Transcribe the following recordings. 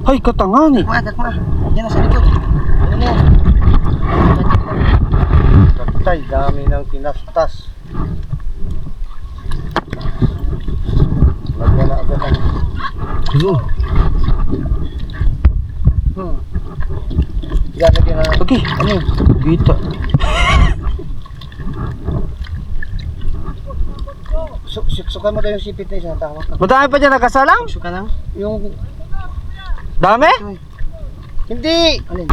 Ay, katangan eh. Dakma. Yan sa likod. Ano na yan? Tatay, dami ng tinastas. Lagyan na agad ang... Ayun. Yan, lagyan na. Okay. Ano? Gita. Sukan mo daw yung sipit na isa. Tawag ka. Madami pa dyan nakasalang? Suka lang. Yung... Dami? Hindi! Alin?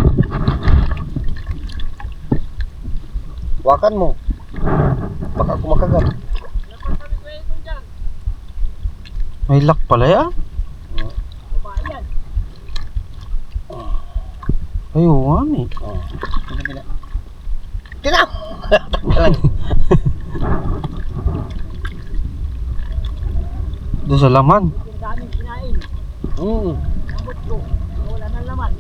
Wakan mo. Baka kumakagat. May lock pala yan. Ay, oo nga eh. Oh. Bila-bila. Tinaw! Doon sa laman. Daming kinain. Abot ko. Wala nang laman.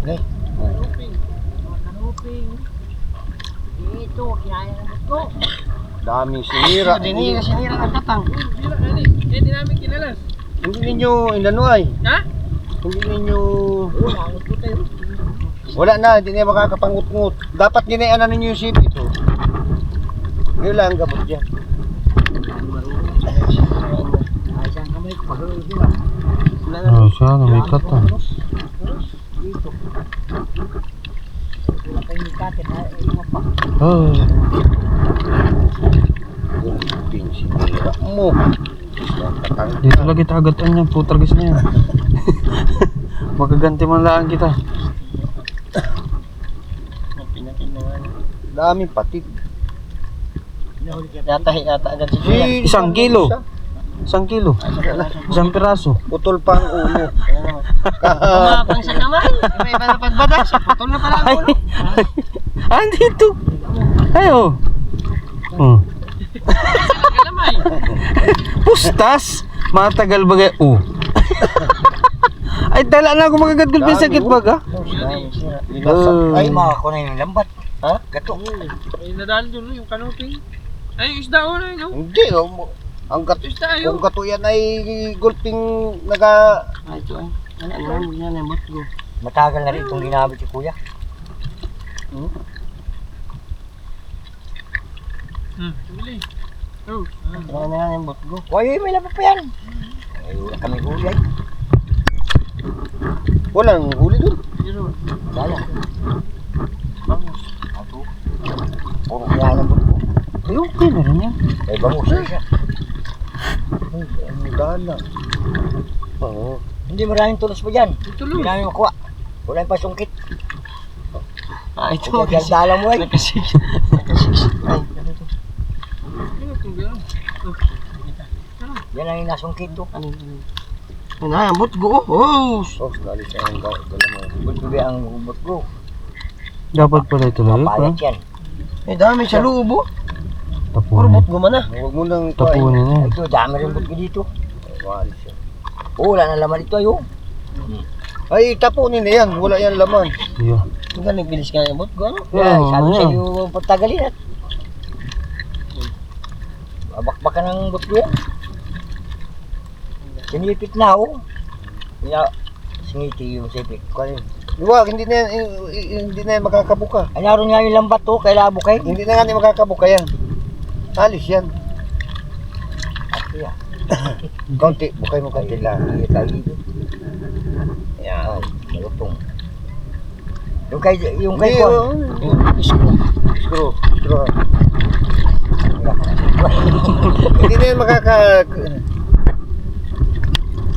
Okay. Kanuping. Mga kanuping. Ito, kinain ang abot ko. Daming sinira. Sinira ng katang. Bila na ni. Hindi namin kinalas. Hindi ninyo inano ay. Ha? Hindi ninyo... Wala, ang ko tayo. Wala na, hindi na makakapangut-ngut. Dapat ginayaan ninyo yung sipit. Oh. Ngayon lang ang gabot dyan. Ay, saan kamay ko? Hindi ba? Ay, sana may katang. Dito. Wala kayong nikatin. Mga pa. Ay. Gunting sinira mo. Dito lagi tagatan niya. Putragis na yan. Makaganti man lang kita. Daming patik. Yata agad si Kuya. Isang kilo. 1 kilo. Isang piraso. Putol pa ang ulo. Kumapang sa naman. Iba na pagbadas. Putol na pala ang ulo. Ah, dito. Ay, oh. Oh. Kalamay. Pustas. Matagal bagay. Oh. Ay, tala na ako magagadgol pa yung sakit baga. Ay, Maka ko na yung lambat. Ha? Gato. Ay, nadaan dun yung kanuping. Ay, yung isda ko na yun. hindi. Ang gato, Isda yun. kung gato yan ay gulping naga... Ay, ito ay. Ano yan ang bot ko. Matagal na rin itong ginamit si Kuya. Bili. Oh. Ano na yan ang bot ko. Kuya, may laban pa yan. Ay, wala kami gulay. Walang huli dun. Zero. Dala. Bangus. Ato. Puro kaya ang bot ko. Ay, okay na rin yan. Ay, bangus na siya. Ang dana. Oo. Hindi maraming tulos pa dyan. Tulog. Hindi namin makuha. Wala yung pasungkit. Ah, ito. Dala mo ay. Nakasix. Ay, Ano itong gano'n? yan ang yung nasungkit to. Ano na, ang bot ko. Oh! Oh, galit siya ang dala mo. Bot ko ang bot ko. Dapat pala ito lang. Papalit yan. Eh, dami sa lubo. Tapunin. guman na. Huwag mo nang Tapunin na yan. Ito, dami rin bot ko dito. Wali siya. Oh, wala na laman ito ayo. Ay, tapunin na yan. Wala yan laman. Yeah. Ito ka nagbilis ka ng bot ko, ano? Yeah, Sabi yeah. sa iyo, pagtagalin at. Babakbakan ng bot ko yan. Sinipit na ako. Singiti yung sipit. Kaya, wag, hindi na yan makakabuka. Ay, naroon nga yung lambat to, kailangan bukay. Hindi na nga yan makakabuka yan. Alis yan. Ito yan. Kaunti, bukay mo kaunti lang. Iya tayo dito. Yan. Malutong. Yung kay Hindi, ko. Screw. Hindi na yan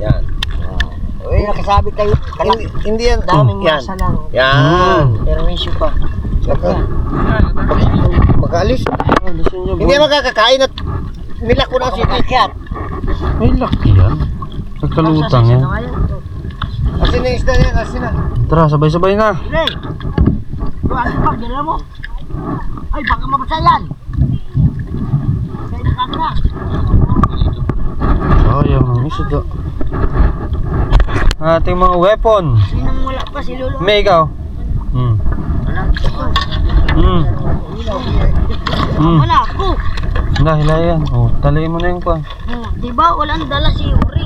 yan. Uy, nakasabi kayo. Hindi yan. Daming Yan. masa lang. Yan. Pero may issue pa. Makaalis. Alisin niyo, Hindi yan makakakain at nila ko na si Kaya, May laki yan. Nagkalutang yan. Asin na yung isda yan, asin na. Tara, sabay-sabay na. Hey! Ano pa, gano'n mo? Ay, baka mabasa yan! Kaya na kami na! Sayang ang isda. Ating mga weapon. Sinang wala pa si Lolo? May ikaw. Wala ako! Dahil yan. Oh, taliin mo na yung pan. Diba, walang dala si Uri?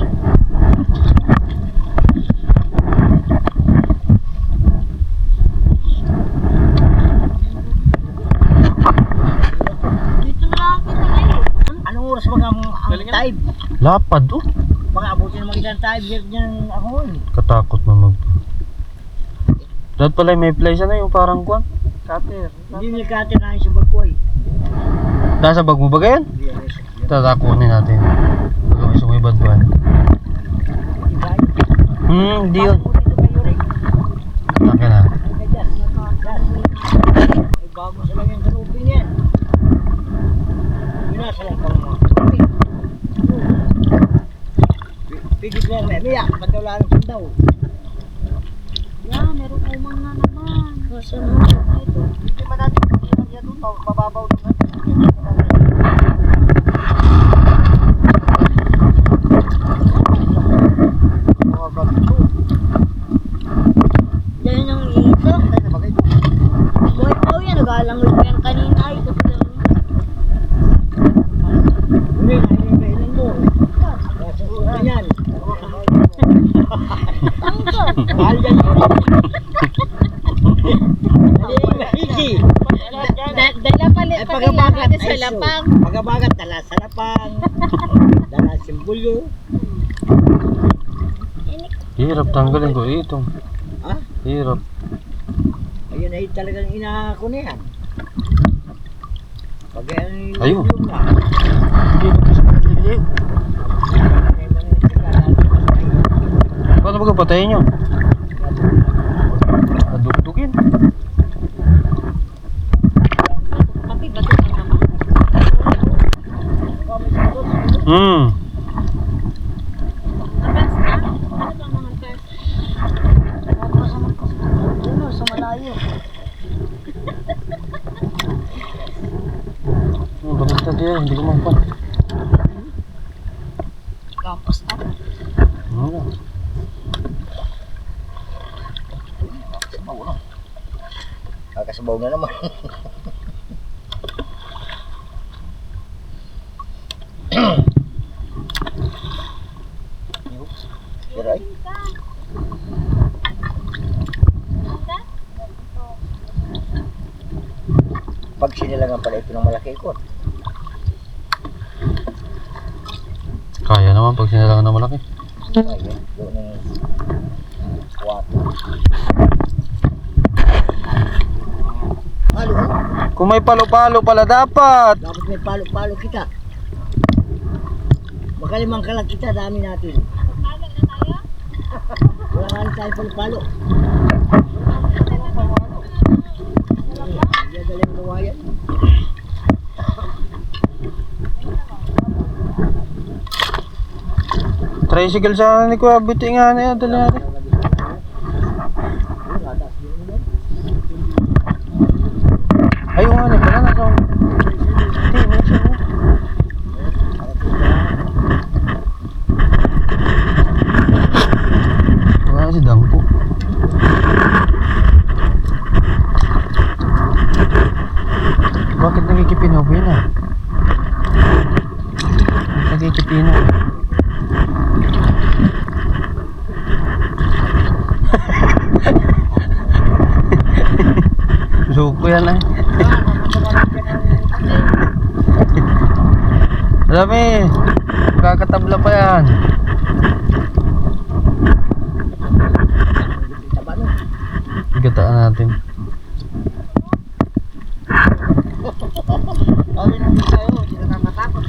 Lapad oh. Baka abutin naman isang time dyan ako eh. Katakot na mag. Dapat pala may place na yung parang kwan. Cutter. Hindi nilikatin na sa bagway. Nasa bag mo ba ganyan? Tatakunin natin. Pag may sumibad ba? Hindi yun. Akin na. Ay bago sa lang yung kanuping yan. Binasa lang pang mga kanuping. Pigit lang na miya, patulaan ng daw. Yan, meron umang na naman. Kasi mo, ito. Hindi man natin pagkilang yan doon, mababaw doon. Mga ganito. Yan yung ito. Ay, nabagay ko. Boy po yan, nagalangoy pa yan kanina. Ito po lang. Hindi, nailan mo. Kasi yan. Mahal yan. Hindi, Dala palit ay pa pagabagat kailangan sa ay lapang. so. Pagabagat, dala sa lapang. Dala simbolo. Hirap tanggalin ko ito. Ha? Hirap. Ayun ay talagang inahako na yan. Pag yan Ayun. na. Paano ba patayin nyo? Adugdugin. Papi, bato ka naman. Abas na? Ano ba mga test? Ano, sa malayo. Basta dia, hindi ko mampan. Kapos na. Kakasabaw na naman. Siray? Pag sinilangan pala ito ng malaki ikot. Kaya naman pag sinalangan na malaki. Ayun, doon ng water. Palo, Kung may palo-palo pala dapat. dapat may palo-palo kita. Makalimang kalag kita, dami natin. Wala nga rin tayo palo-palo. Hindi dali ang luwayan. Tricycle sana ni Kuya Biti nga na yan. Dali natin. Ayaw nga na pala. Nasa hindi, nasa mo. Wala si Dangpo. Bakit nagkikipinaw ba yun ah? Nagkikipinaw. Loko yan eh. Dami. Magkakatabla pa yan. Gataan natin. Sabi namin sa'yo, hindi ka nakatakot.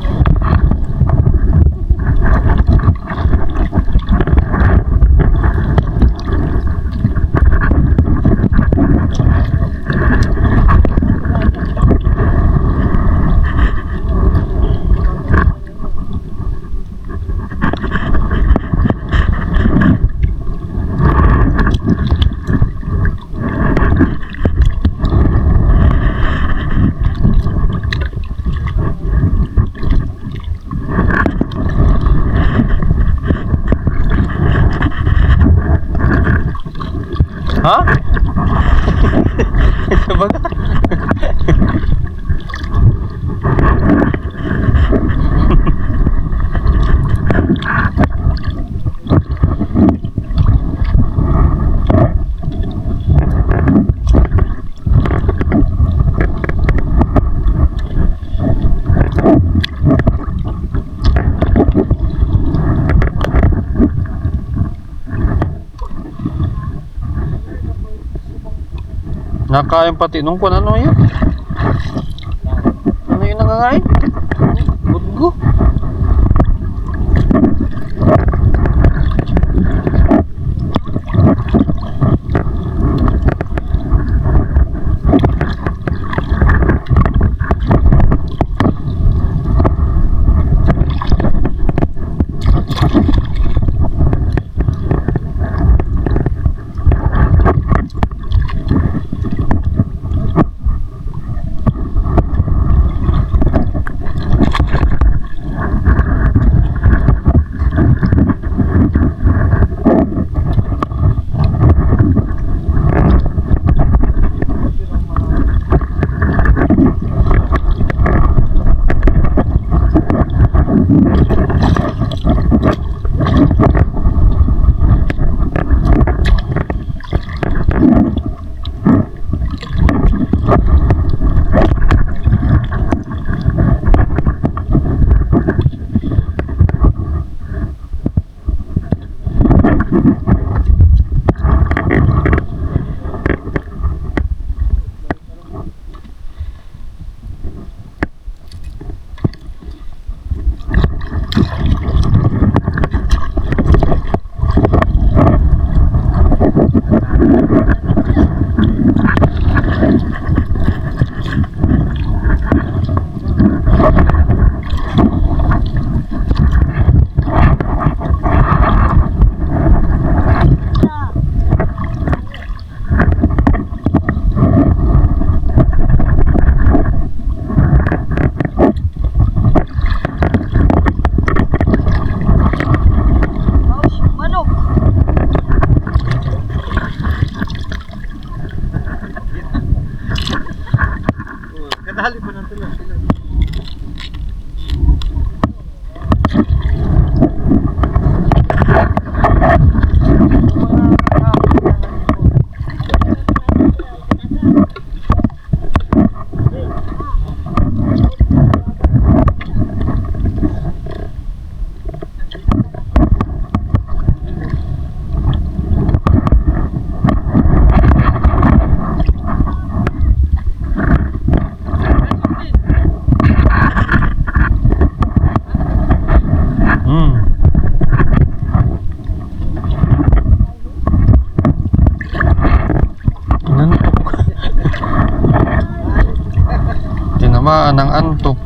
Ha? Sabaga. Nakain pati nung kung ano yun. Ano yung nangangain? Budgo. Kadali po ng tulog sila. Tinamaan ng antok.